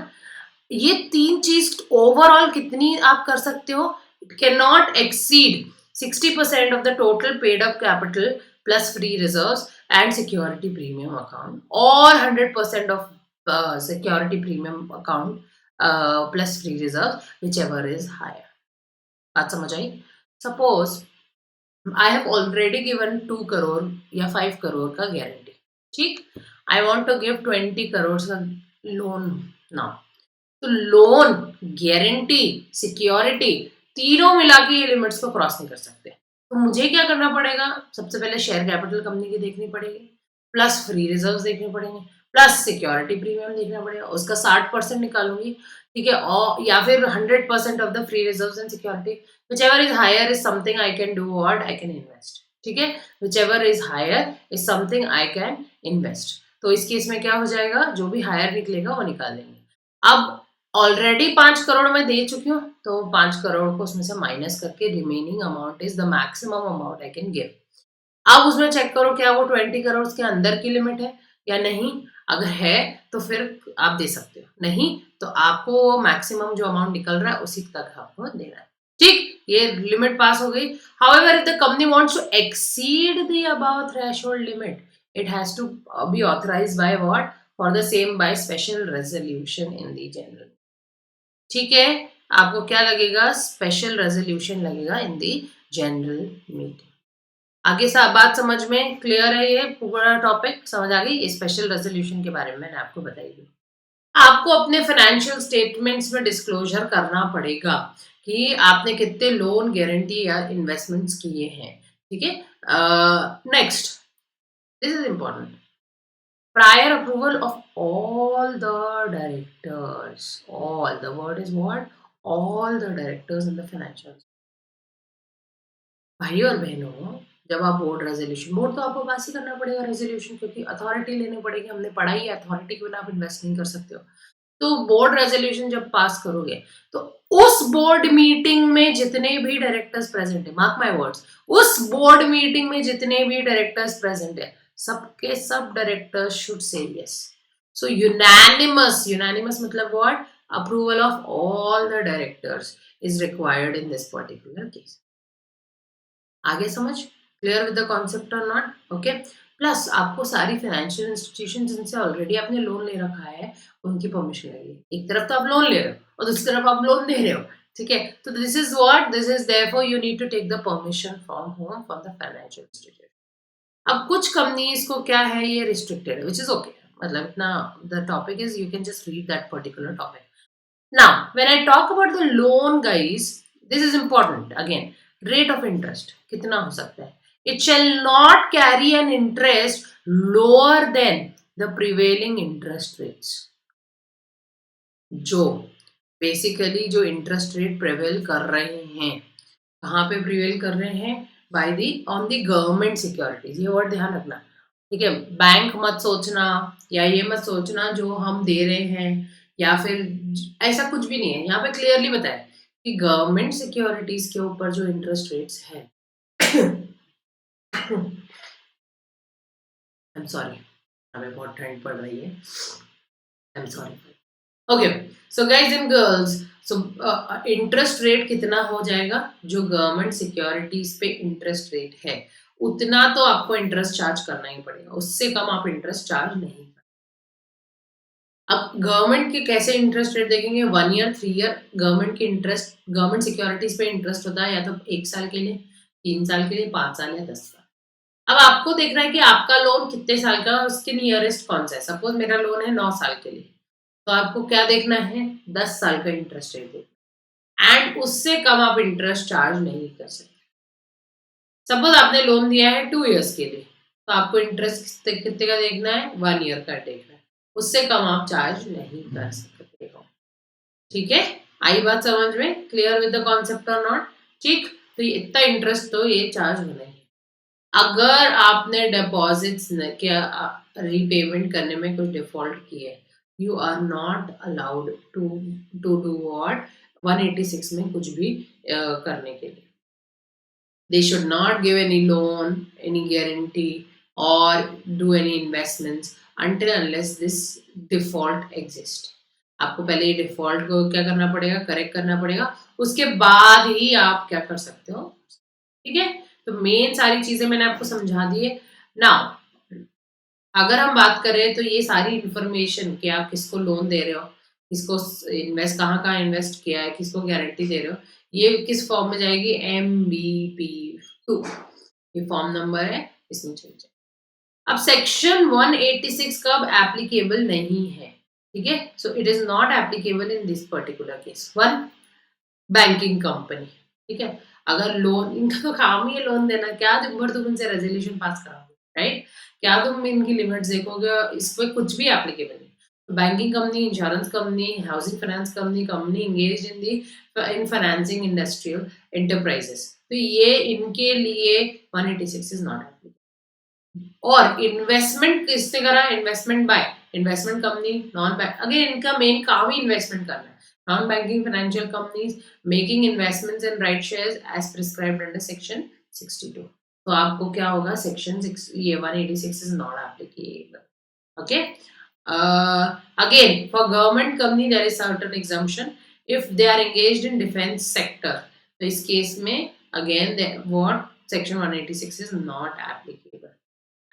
ये 3 चीज ओवरऑल कितनी आप कर सकते हो, it can not exceed 60% of the total paid up capital plus free reserves and security premium account, or 100% of security premium account plus free reserves, whichever is higher. बात समझ आई? Suppose I have already given 2 crore या 5 करोड़ का guarantee, ठीक। I want to give 20 crore का loan now. तो loan, guarantee, security, तीनों मिला के ये लिमिट्स को क्रॉस नहीं कर सकते। तो मुझे क्या करना पड़ेगा? सबसे पहले शेयर कैपिटल कंपनी की देखनी पड़ेगी, प्लस फ्री रिजर्व्स देखने पड़ेंगे, प्लस सिक्योरिटी प्रीमियम देखना पड़ेगा, उसका 60% निकालूंगी, ठीक है। और या फिर 100% of the free reserves and security, whichever is higher is something I can do what I can invest, ठीक है। whichever is higher is something I can invest। तो इस केस में क्या हो जाएगा? जो भी हायर निकलेगा वो निकाल देंगे। अब ऑलरेडी 5 करोड़ मैं दे चुकी हूँ, तो 5 करोड़ को उसमें से माइनस करके remaining amount is the maximum amount I can give. अब उसमें चेक करो क्या वो 20 करोड़ के अंदर की लिमिट है या नहीं। अगर है तो फिर आप दे सकते हो, नहीं तो आपको मैक्सिमम जो अमाउंट निकल रहा है उसी तक आपको देना है, ठीक। ये लिमिट पास हो गई। However, if the company wants to exceed the above threshold limit, it has to be authorized by what? For the same by special resolution in the general, ठीक है। आपको क्या लगेगा? स्पेशल रेजोल्यूशन लगेगा इन दी जनरल मीटिंग। आगे सा बात समझ में क्लियर है? ये पूरा टॉपिक समझ आ गई? स्पेशल रेजोल्यूशन के बारे में मैंने आपको बताई दी। आपको अपने फाइनेंशियल स्टेटमेंट्स में डिस्क्लोजर करना पड़ेगा कि आपने कितने लोन, गारंटी या इन्वेस्टमेंट्स किए हैं, ठीक है। Next, this is important, prior approval of all the directors, all the word is what? All the directors in the financial। भाई और बहनों, जब आप बोर्ड रेजोल्यूशन, बोर्ड तो आपको पास ही करना पड़ेगा रेजोल्यूशन, क्योंकि अथॉरिटी लेनी पड़ेगी, हमने पढ़ाई है अथॉरिटी के बिना आप इन्वेस्ट नहीं कर सकते हो। तो बोर्ड रेजोल्यूशन जब पास करोगे तो उस बोर्ड मीटिंग में जितने भी डायरेक्टर्स प्रेजेंट है, मार्क माय वर्ड्स, उस बोर्ड मीटिंग में जितने भी डायरेक्टर्स प्रेजेंट है, सबके सब directors should say yes. So unanimous, unanimous मतलब what? Approval of all the directors is required in this particular case. आगे समझ? क्लियर विद द कॉन्सेप्ट और नॉट? ओके। प्लस आपको सारी फाइनेंशियल इंस्टीट्यूशन जिनसे ऑलरेडी आपने लोन ले रखा है उनकी परमिशन लगेगी। एक तरफ तो आप लोन ले रहे हो और दूसरी तरफ आप लोन दे रहे हो, ठीक है। तो this is what, this is therefore you need to take the permission from home, from the financial institution. अब कुछ कंपनीज को क्या है, ये रिस्ट्रिक्टेड है, व्हिच इज ओके। मतलब इतना, the topic is you can just read that particular topic. Now, when I talk about the loan, guys, this is important. Again, rate of interest कितना हो सकता है? It shall not carry an interest lower than the prevailing interest rates. जो basically जो interest rate prevail कर रहे हैं, कहाँ पे प्रिवेल कर रहे हैं? By the on the government securities. ये वर्ड ध्यान रखना, ठीक है। बैंक मत सोचना या ये मत सोचना जो हम दे रहे हैं या फिर ऐसा कुछ भी नहीं है। यहाँ पे क्लियरली बताया कि गवर्नमेंट सिक्योरिटीज के ऊपर जो इंटरेस्ट रेट्स है आई एम सॉरी, हमें बहुत ठंड पड़ रही है, I am sorry. Okay, so guys and girls, so interest rate कितना हो जाएगा? जो गवर्नमेंट सिक्योरिटीज पे इंटरेस्ट रेट है उतना तो आपको इंटरेस्ट चार्ज करना ही पड़ेगा, उससे कम आप इंटरेस्ट चार्ज नहीं कर। अब गवर्नमेंट के कैसे इंटरेस्ट रेट देखेंगे? 1 ईयर, 3 ईयर गवर्नमेंट के इंटरेस्ट, गवर्नमेंट सिक्योरिटीज पे इंटरेस्ट होता है या तो 1 साल के लिए, 3 साल के लिए, 5 साल या 10 साल। अब आपको देखना है कि आपका लोन कितने साल का, उसके नियरेस्ट कौन सा है। सपोज मेरा लोन है 9 साल के लिए, तो आपको क्या देखना है? 10 साल का इंटरेस्ट रेट देखना, एंड उससे कम आप इंटरेस्ट चार्ज नहीं कर सकते। सपोज आपने लोन दिया है 2 ईयर्स के लिए, तो आपको इंटरेस्ट कितने का देखना है? 1 ईयर का देखना है, उससे कम आप चार्ज नहीं कर सकते हो, ठीक है। आई बात समझ में? क्लियर विद द कॉन्सेप्ट और नॉट? ठीक, तो ये इतना इंटरेस्ट तो ये चार्ज होना ही। अगर आपने डिपॉजिट्स क्या रीपेमेंट करने में कुछ डिफॉल्ट किया है, you are not allowed to do what 186 में कुछ भी करने के लिए। They should not give any loan, any guarantee, or do any investments until unless this default exists। आपको पहले ये डिफॉल्ट को क्या करना पड़ेगा? करेक्ट करना पड़ेगा, उसके बाद ही आप क्या कर सकते हो, ठीक है। तो मेन सारी चीजें मैंने आपको समझा दी है। नाउ अगर हम बात करें तो ये सारी इंफॉर्मेशन कि आप किसको लोन दे रहे हो, किसको इन्वेस्ट, कहाँ इन्वेस्ट किया है, किसको गारंटी दे रहे हो, ये किस फॉर्म में जाएगी? MBP2। ये फॉर्म नंबर है, इसमें चल जाए। अब सेक्शन 186 कब एप्लीकेबल नहीं है, ठीक है, सो it is not applicable in this particular case. One, banking company, ठीक है, अगर लोन, इनका तो काम ही है लोन देना, क्या दिन भर तुम इनसे रेजोल्यूशन पास कराओगे, राइट, क्या तुम इनकी लिमिट्स देखोगे, इस पे कुछ भी एप्लीकेबल नहीं। Banking company, insurance company, housing finance company engage in the in financing industrial enterprises, तो ये इनके लिए 186 इज नॉट एप्लीकेबल। और इन्वेस्टमेंट किसने करा, investment by investment company, non bank, again इनका मेन काम ही इन्वेस्टमेंट करना है। Non banking financial companies making investments in right shares as prescribed under section 62, तो आपको क्या होगा, सेक्शन 6 ये 186 is not applicable. Okay, again for government company there is certain exemption if they are engaged in defence sector, तो इस case में again what section 186 is not applicable,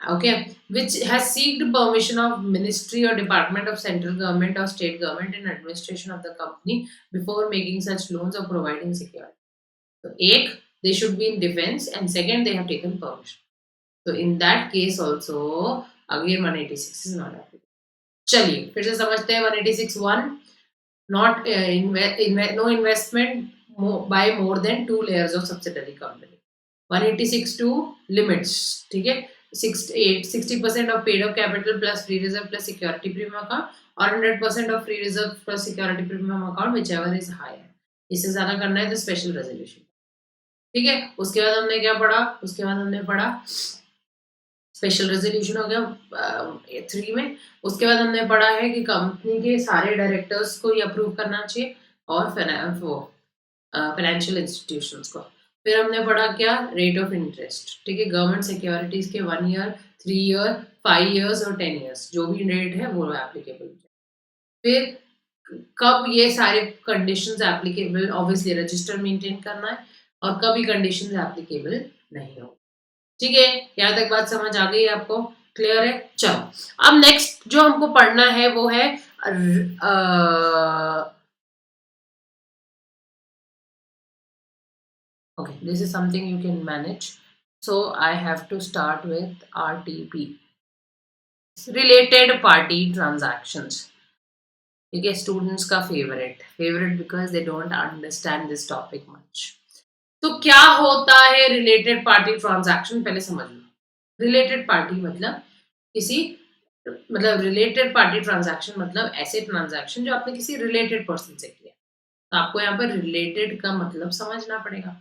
okay, which has seeked permission of ministry or department of central government or state government in administration of the company before making such loans or providing security. So एक, they should be in defense, and second, they have taken permission. So in that case also again 186 is not applicable. चलिए फिर से समझते हैं 186(1), not no investment by more than 2 layers of subsidiary company. 186(2) limits, ठीक है, 60% of paid up capital plus free reserve plus security premium account और 100% of free reserve plus security premium account whichever is higher, इससे ज्यादा करना है तो special resolution, ठीक है। उसके बाद हमने क्या पढ़ा, उसके बाद हमने पढ़ा स्पेशल रेजोल्यूशन हो गया 3 में। उसके बाद हमने पढ़ा है कि कंपनी के सारे डायरेक्टर्स को ये अप्रूव करना चाहिए और फाइनेंशियल इंस्टीट्यूशंस को। फिर हमने पढ़ा क्या, रेट ऑफ इंटरेस्ट, ठीक है, गवर्नमेंट सिक्योरिटीज के 1 ईयर, 3 ईयर, 5 ईयर्स और 10 ईयर्स जो भी रेट है वो एप्लीकेबल। फिर कब ये सारे conditions applicable, obviously register maintain करना है, और कब ये कंडीशंस एप्लीकेबल नहीं हो, ठीक है। यहाँ तक बात समझ आ गई आपको, क्लियर है। चलो अब नेक्स्ट जो हमको पढ़ना है वो है okay, this is something you can manage, so I have to start with RTP, related party transactions, ठीक है, स्टूडेंट्स का favourite because they don't understand this topic much. तो क्या होता है रिलेटेड पार्टी ट्रांजैक्शन, पहले समझ लो। रिलेटेड पार्टी मतलब किसी, मतलब रिलेटेड पार्टी ट्रांजैक्शन मतलब ऐसे ट्रांजैक्शन जो आपने किसी रिलेटेड पर्सन से किया, तो आपको यहाँ पर रिलेटेड का मतलब समझना पड़ेगा।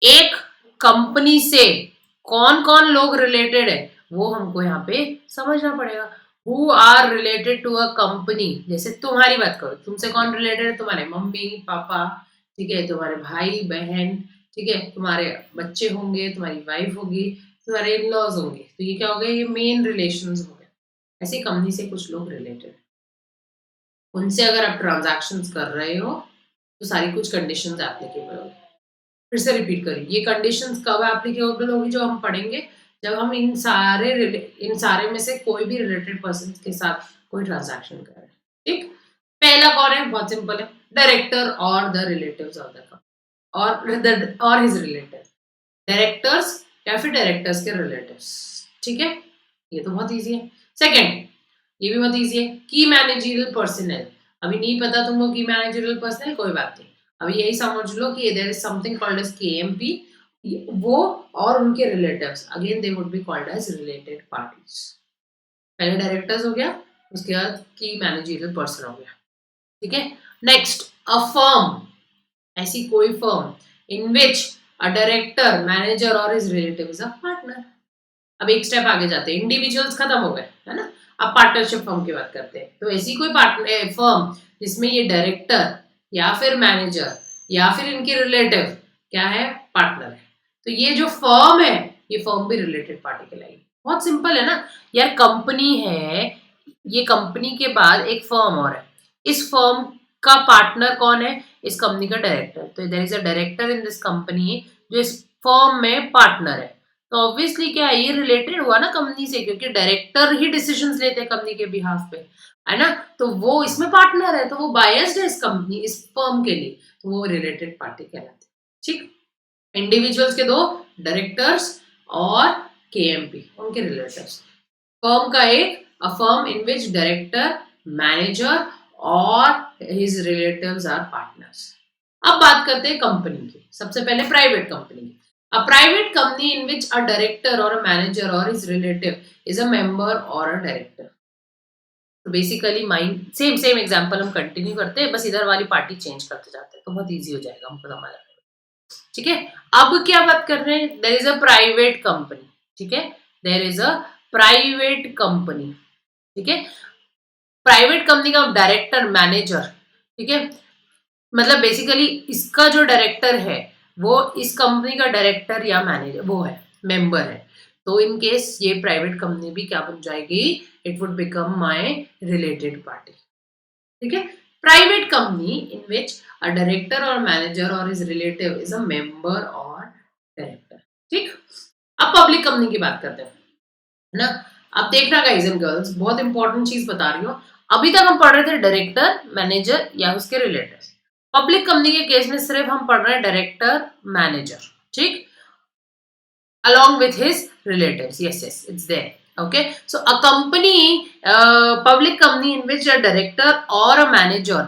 एक कंपनी से कौन कौन लोग रिलेटेड है वो हमको यहाँ पे समझना पड़ेगा। Who are related to a company, जैसे तुम्हारी बात करो, तुमसे कौन रिलेटेड है, तुम्हारे मम्मी पापा, ठीक है, तुम्हारे भाई बहन, ठीक है, तुम्हारे बच्चे होंगे, तुम्हारी वाइफ होगी, तुम्हारे इन लॉज होंगे, तो ये क्या हो गया, ये मेन रिलेशंस हो गए। ऐसी कंपनी से कुछ लोग रिलेटेड, उनसे अगर आप ट्रांजैक्शन कर रहे हो तो सारी कुछ कंडीशंस एप्लीकेबल होगी। फिर से रिपीट करिए, ये कंडीशंस कब एप्लीकेबल होगी, जो हम पढ़ेंगे जब हम इन सारे में से कोई भी रिलेटेड पर्सन के साथ कोई ट्रांजैक्शन कर रहे हैं, ठीक। पहला कौन है, बहुत सिंपल है, डायरेक्टर और the relatives of the company और हिज रिलेटिव, डायरेक्टर्स या फिर डायरेक्टर्स के रिलेटिव्स, ठीक है, ये तो बहुत इजी है। सेकंड, ये भी बहुत इजी है, की मैनेजरियल पर्सनल, अभी नहीं पता तुमको की मैनेजरियल पर्सनल, कोई बात नहीं, अभी यही समझ लो कि there is something called as KMP, वो और उनके relatives, again they would be called as related parties. पहले डायरेक्टर्स हो गया, उसके बाद की मैनेजरियल पर्सन हो गया, ठीक है। नेक्स्ट, अ फर्म, ऐसी कोई firm in which a director, manager और his relative is a partner. अब एक स्टेप आगे जाते हैं, इंडिविजुअल्स खत्म हो गए, है ना, अब पार्टनरशिप फर्म की बात करते हैं। तो ऐसी कोई पार्टनर फर्म जिसमें ये डायरेक्टर या फिर मैनेजर या फिर इनके रिलेटिव क्या है, पार्टनर है, तो ये जो फर्म है ये फर्म भी रिलेटेड पार्टी कहलाएगी। बहुत सिंपल है ना यार, कंपनी है, ये कंपनी के बाद एक फर्म और है, इस फर्म का पार्टनर कौन है, इस कंपनी का डायरेक्टर, तो there is a director in this company जो इस फर्म में पार्टनर है, तो ऑब्वियसली क्या है, ये रिलेटेड हुआ ना कंपनी से, क्योंकि डायरेक्टर ही डिसीजंस लेते हैं कंपनी के बिहाफ पे, है ना, तो वो इसमें पार्टनर है, तो वो बायस्ड है इस कंपनी, इस फर्म के लिए, तो वो रिलेटेड पार्टी कहलाती है, ठीक। इंडिविजुअल्स के दो, डायरेक्टर्स और KMP उनके रिलेटिव्स। फर्म का एक a firm in which director, manager और हिज रिलेटिव्स आर पार्टनर्स। अब बात करते हैं कंपनी की। सबसे पहले प्राइवेट कंपनी की। अ private company in which a director और अ मैनेजर और his relative is a member और अ डायरेक्टर। तो basically mind same same example हम कंटिन्यू करते हैं, बस इधर वाली पार्टी चेंज करते जाते हैं तो बहुत इजी हो जाएगा हमको समझ। ठीक है, अब क्या बात कर रहे हैं, there is a private company. ठीक है, there is a private company. ठीक है, प्राइवेट कंपनी का डायरेक्टर, मैनेजर, ठीक है, मतलब बेसिकली इसका जो डायरेक्टर है वो इस कंपनी का डायरेक्टर या मैनेजर वो है, मेंबर है। तो इन केस ये प्राइवेट कंपनी भी क्या बन जाएगी, it would become my related party. ठीक है, private company in which a director और मैनेजर और his relative is a member और डायरेक्टर। ठीक, अब पब्लिक कंपनी की बात करते हैं, है ना। अब देखना गाइस एंड गर्ल्स, बहुत इंपॉर्टेंट चीज बता रही हूँ। अभी तक हम पढ़ रहे थे डायरेक्टर, मैनेजर या उसके रिलेटिव। पब्लिक कंपनी के केस में सिर्फ हम पढ़ रहे हैं डायरेक्टर, मैनेजर। ठीक, along with his relatives. Yes, yes, it's there. Okay, so a company, public company in which a director or a manager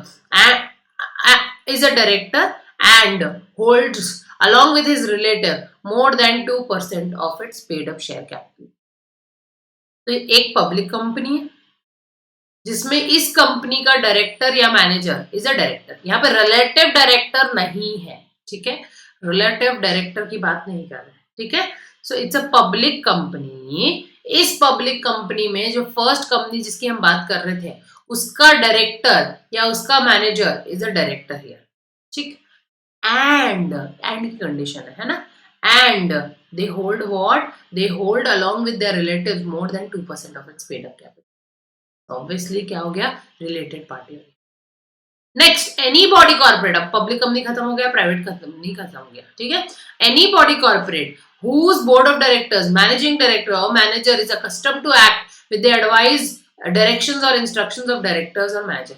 is a director and holds along with his relative more than 2% of its paid up share capital. तो एक public company है जिसमें इस company का director या manager is a director, यहाँ पे relative director नहीं है। ठीक है, रिलेटिव डायरेक्टर की बात नहीं कर रहे हैं। ठीक है, so it's a public company. इस पब्लिक कंपनी में जो फर्स्ट कंपनी जिसकी हम बात कर रहे थे उसका डायरेक्टर या उसका manager is a director here. ठीक, एंड की कंडीशन है ना, and they hold what, they hold along with their relatives more than 2% of its paid up capital. Obviously क्या हो गया, रिलेटेड पार्टी हो गई। Next, any body corporate. अब पब्लिक कंपनी खत्म हो गया, प्राइवेट कंपनी खत्म हो गया। ठीक है, any body corporate whose board of directors, managing director or manager is accustomed to act with the advice, directions or instructions of directors or manager।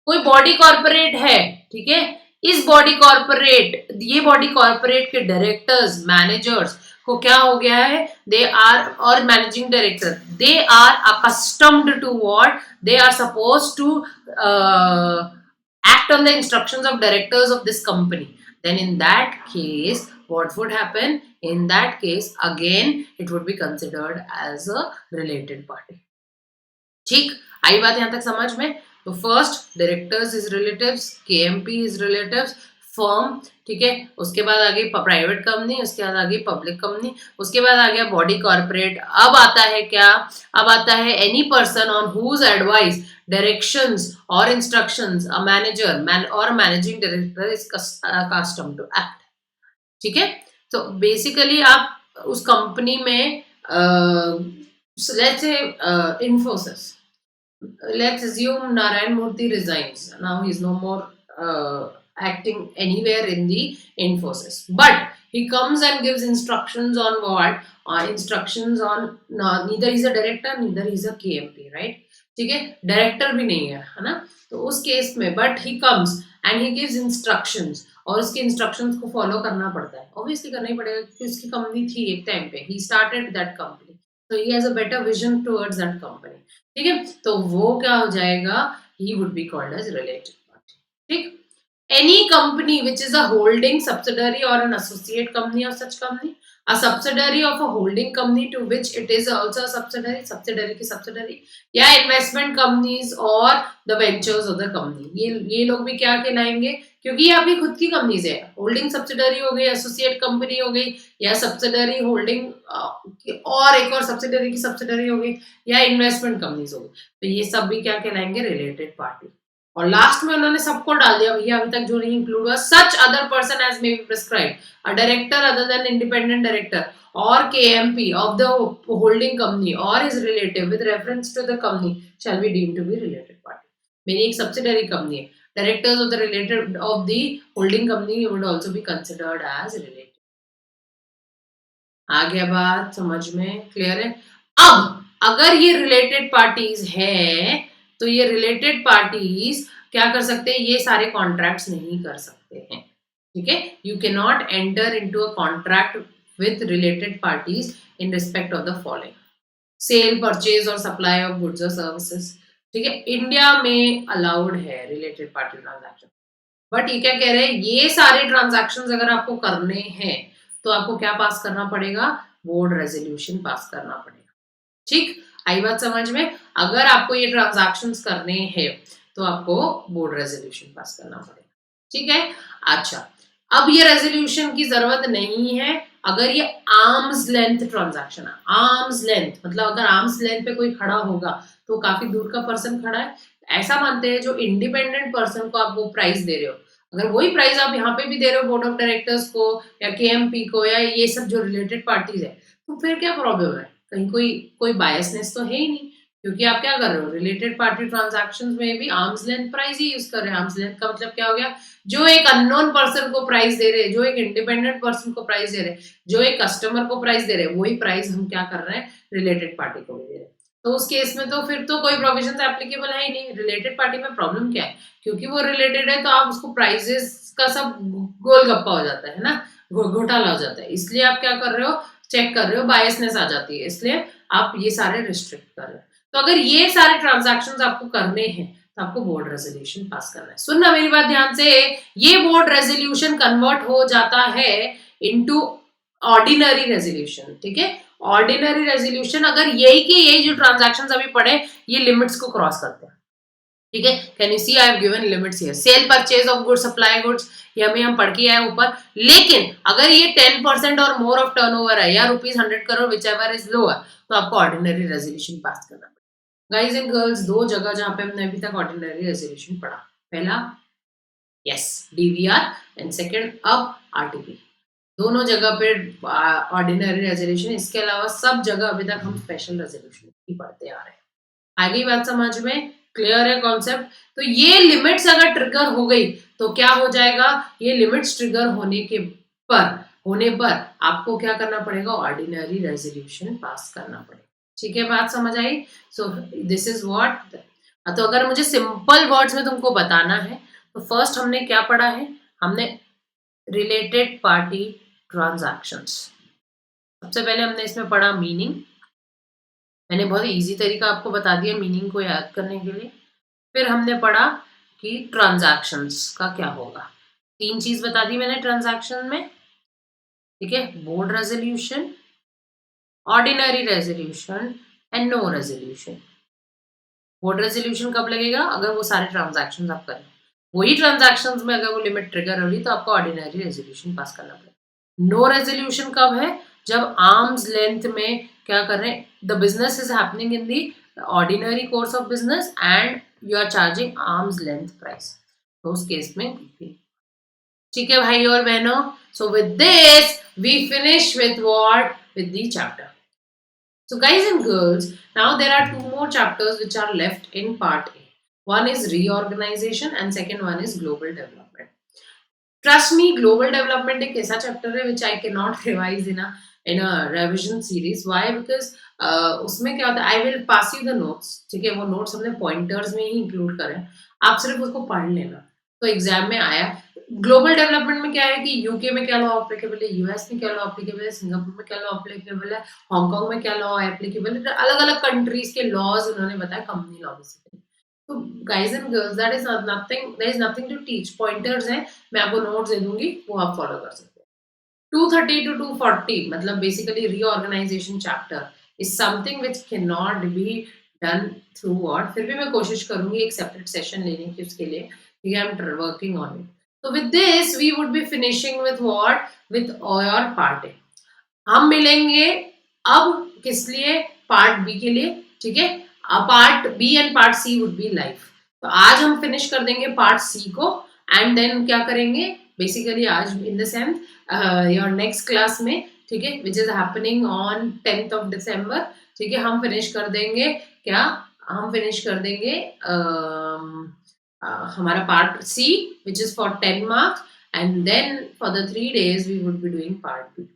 कोई बॉडी कॉर्पोरेट है, ठीक है, इस बॉडी कॉर्पोरेट, ये बॉडी कॉर्पोरेट के directors, managers को क्या हो गया है, दे आर, और managing director, they are accustomed to what, they are supposed to act on the instructions of directors of this company. Then in that case what would happen, in that case again it would be considered as a related party। ठीक, आई बात यहां तक समझ में। तो first directors is relatives, KMP is relatives, firm, ठीक है, उसके बाद आ गई प्राइवेट कंपनी, उसके बाद आ गई पब्लिक कंपनी, उसके बाद आ गया बॉडी कॉर्पोरेट। अब आता है क्या, अब आता है any person on whose advice, directions और इंस्ट्रक्शंस अ मैनेजर और managing director is custom to act. ठीक है, तो बेसिकली आप उस कंपनी में let's say Infosys, let's assume Narayan Murthy resigns. Now he's no more acting anywhere in the Infosys. But he comes and gives instructions on what? Instructions on neither he's a director, neither he's a KMP, right? ठीक है, director भी नहीं है ना, तो उस case में but he comes and he gives instructions और उसके इंस्ट्रक्शंस को फॉलो करना पड़ता है, ऑब्वियसली करना ही पड़ेगा क्योंकि उसकी कंपनी थी एक टाइम पे, he started that company, so he has a better vision towards that company। ठीक है, तो वो क्या हो जाएगा, he would be called as related party। ठीक, any company which is a holding subsidiary or an associate company of such company, a subsidiary of a holding company to which it is also a subsidiary, subsidiary की subsidiary, या investment companies or the ventures of the company, ये लोग भी क्या कहलाएंगे, क्योंकि ये आपकी खुद की कंपनीज है, होल्डिंग सब्सिडरी हो गई, एसोसिएट कंपनी हो गई, या सब्सिडरी होल्डिंग और एक और सब्सिडरी की सब्सिडरी हो गई, या इन्वेस्टमेंट कंपनीज हो गई, तो ये सब भी क्या कहलाएंगे, रिलेटेड पार्टी। और लास्ट में उन्होंने सबको डाल दिया भैया, अभी तक जो नहीं इंक्लूड हुआ, such other person as may be prescribe, a director other than independent director और KMP of the holding company or his relative with reference to the company shall be deemed to be related party। मेरी एक subsidiary company है, directors of the related of the holding company would also be considered as related। आ गया बात समझ में, clear है। अब अगर ये रिलेटेड पार्टीज है तो ये रिलेटेड पार्टीज क्या कर सकते हैं, ये सारे कॉन्ट्रैक्ट्स नहीं कर सकते हैं। ठीक है, you can not enter into a contract with related parties in respect of the following: sale, purchase और सप्लाई ऑफ गुड्स और सर्विसेज। ठीक है, इंडिया में अलाउड है रिलेटेड पार्टी ट्रांजैक्शन। बट ये क्या कह रहे हैं, ये सारे ट्रांजैक्शंस अगर आपको करने हैं तो आपको क्या पास करना पड़ेगा, बोर्ड रेजोल्यूशन पास करना पड़ेगा। ठीक, आई बात समझ में? अगर आपको ये ट्रांजैक्शंस करने हैं तो आपको बोर्ड रेजोल्यूशन पास करना पड़ेगा। ठीक है, अच्छा, अब ये रेजोल्यूशन की जरूरत नहीं है अगर ये आर्म्स लेंथ ट्रांजैक्शन है। आर्म्स लेंथ मतलब अगर आर्म्स लेंथ पे कोई खड़ा होगा तो काफी दूर का पर्सन खड़ा है, ऐसा मानते हैं जो इंडिपेंडेंट पर्सन को आप वो प्राइस दे रहे हो, अगर वही प्राइस आप यहाँ पे भी दे रहे हो बोर्ड ऑफ डायरेक्टर्स को या केएमपी को या ये सब जो रिलेटेड पार्टीज है, तो फिर क्या प्रॉब्लम है? कहीं कोई कोई बायसनेस तो है ही नहीं, क्योंकि आप क्या कर रहे हो, रिलेटेड पार्टी ट्रांजैक्शन में भी आर्म्स लेंथ प्राइस ही यूज कर रहे हैं। आर्म्स लेंथ का मतलब क्या हो गया, जो एक अननोन पर्सन को प्राइस दे रहे हैं, जो एक इंडिपेंडेंट पर्सन को प्राइस दे रहे हैं, जो एक कस्टमर को प्राइस दे रहे हैं, वही प्राइस हम क्या कर रहे हैं, रिलेटेड पार्टी को भी दे रहे हैं। तो उस केस में तो फिर तो कोई प्रोविजन एप्लीकेबल है ही नहीं। रिलेटेड पार्टी में प्रॉब्लम क्या है, क्योंकि वो रिलेटेड है तो आप उसको प्राइजेस का सब गोलगप्पा हो जाता है ना, घोटाला हो जाता है, इसलिए आप क्या कर रहे हो, चेक कर रहे हो, बायसनेस आ जाती है, इसलिए आप ये सारे रिस्ट्रिक्ट कर रहे हो। तो अगर ये सारे ट्रांजैक्शंस आपको करने हैं तो आपको बोर्ड रेजोल्यूशन पास करना है। सुनना मेरी बात ध्यान से, ये बोर्ड रेजोल्यूशन कन्वर्ट हो जाता है इनटू ऑर्डिनरी रेजोल्यूशन। ठीक है, ऑर्डिनरी रेजोल्यूशन अगर यही की यही जो ट्रांजैक्शंस अभी पढ़े ये लिमिट्स को क्रॉस करते हैं। ठीक है, can you see I have given limits here, sale purchase of goods, supply goods, ये हमें हम पढ़ के आए ऊपर। लेकिन अगर ये 10% और मोर ऑफ टर्नओवर है या ₹100 crore which ever is lower, तो आपको ऑर्डिनरी रेजोल्यूशन पास करना पड़ेगा। गाइज एंड गर्ल्स, दो जगह जहां पे हमने अभी तक ऑर्डिनरी रेजोल्यूशन पढ़ा, पहला यस डीवीआर एंड सेकंड अब आरटीपी, दोनों जगह पे ऑर्डिनरी रेजोल्यूशन। इसके अलावा सब जगह अभी तक हम स्पेशल रेजोल्यूशन ही पढ़ते आ रहे हैं। आगे बात समझ में क्लियर है कॉन्सेप्ट? तो ये लिमिट्स अगर ट्रिगर हो गई तो क्या हो जाएगा, ये लिमिट्स ट्रिगर होने पर आपको क्या करना पड़ेगा, ऑर्डिनरी रेजोल्यूशन पास करना पड़ेगा। ठीक है, बात समझ आई? So this is what. तो अगर मुझे सिंपल वर्ड्स में तुमको बताना है तो फर्स्ट हमने क्या पढ़ा है, हमने रिलेटेड पार्टी ट्रांजैक्शंस। सबसे पहले हमने इसमें पढ़ा मीनिंग, मैंने बहुत इजी तरीका आपको बता दिया मीनिंग को याद करने के लिए। फिर हमने पढ़ा कि ट्रांजैक्शंस का क्या होगा, तीन चीज बता दी मैंने ट्रांजैक्शन में। ठीक है, board resolution, ordinary resolution and no resolution. Board resolution कब लगेगा, अगर वो सारे ट्रांजैक्शंस आप करें, वही ट्रांजैक्शंस में अगर वो लिमिट ट्रिगर हो रही तो आपको ऑर्डिनरी रेजोल्यूशन पास करना पड़ेगा। नो रेजोल्यूशन कब है, जब आर्म्स लेंथ में क्या कर रहे हैं, the business is happening in the ordinary course of business and you are charging arms length price, तो उस केस में। ठीक है भाई और बहनों, so with this we finish with what, with the chapter. So guys and girls, now there are two more chapters which are left in part A. One is reorganization and second one is global development. Trust me, global development एक ऐसा chapter है which I cannot revise in a revision series. Why? Because उसमें क्या होता है, I will pass you the notes. ठीक है, वो notes हमने pointers में ही include करे, आप सिर्फ उसको पढ़ लेना तो एग्जाम में आया। ग्लोबल डेवलपमेंट में क्या है कि यूके में क्या लॉ एप्लीकेबल है, यूएस में क्या लॉ एप्लीकेबल है, सिंगापुर में क्या लॉ एप्लीकेबल है, हांगकांग में क्या लॉ एप्लीकेबल है, अलग अलग कंट्रीज के लॉज उन्होंने बताया, कंपनी लॉ बेसिकली। तो guys and girls, that is nothing, there is nothing to teach, pointers हैं, मैं आपको नोट्स दे दूंगी, वो आप फॉलो कर सकते हैं। 230 to 240 मतलब basically reorganisation chapter is something which can not be done through what, फिर भी मैं कोशिश करूंगी एक सेपरेट सेशन लेने की उसके लिए, ठीक है, I am working on it. So with this we would be finishing with what? With your part A. हम मिलेंगे अब किस लिए? पार्ट बी के लिए। ठीक है, part B and part C would be live. तो आज हम फिनिश कर देंगे पार्ट सी को एंड देन क्या करेंगे, बेसिकली आज in the sense your next class में, ठीक है, which is happening on 10th of December। ठीक है, हम फिनिश कर देंगे क्या, हम फिनिश कर देंगे हमारा part C which is for 10 marks and then for the 3 days we would be doing part B.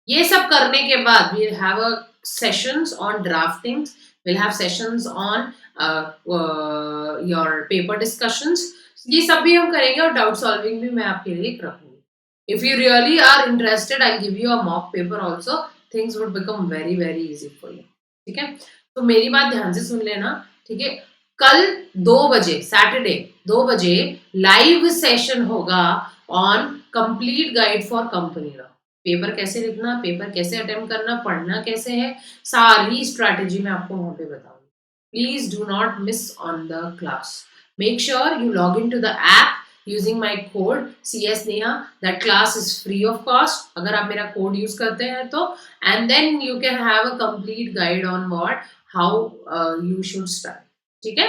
ये सब करने के बाद we have a sessions on drafting, we'll have sessions on your paper discussions, ये सब भी हम करेंगे और डाउट सॉल्विंग भी मैं आपके लिए रखूंगी। If you really are interested, I'll give you a mock paper also. Things would become very very easy for you. ठीक है, तो मेरी बात ध्यान से सुन लेना. ठीक है, कल 2 बजे सैटरडे 2 बजे लाइव सेशन होगा on complete guide for company law. Paper कैसे लिखना, पेपर कैसे अटेम्प्ट करना, पढ़ना कैसे है, सारी स्ट्रैटेजी मैं आपको वहां पे बताऊंगी. Please do not miss on the class. Make sure you log into the app using my code CS Neha. That class is free of cost. अगर आप मेरा code use करते हैं तो, and then you can have a complete guide on what how you should start. ठीक है?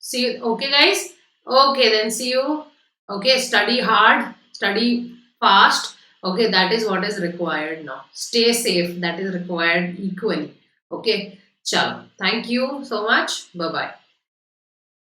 See you. Okay, guys. Okay, then see you. Okay, study hard, study fast. Okay, that is what is required now. Stay safe. That is required equally. Okay, chalo. Thank you so much. Bye bye.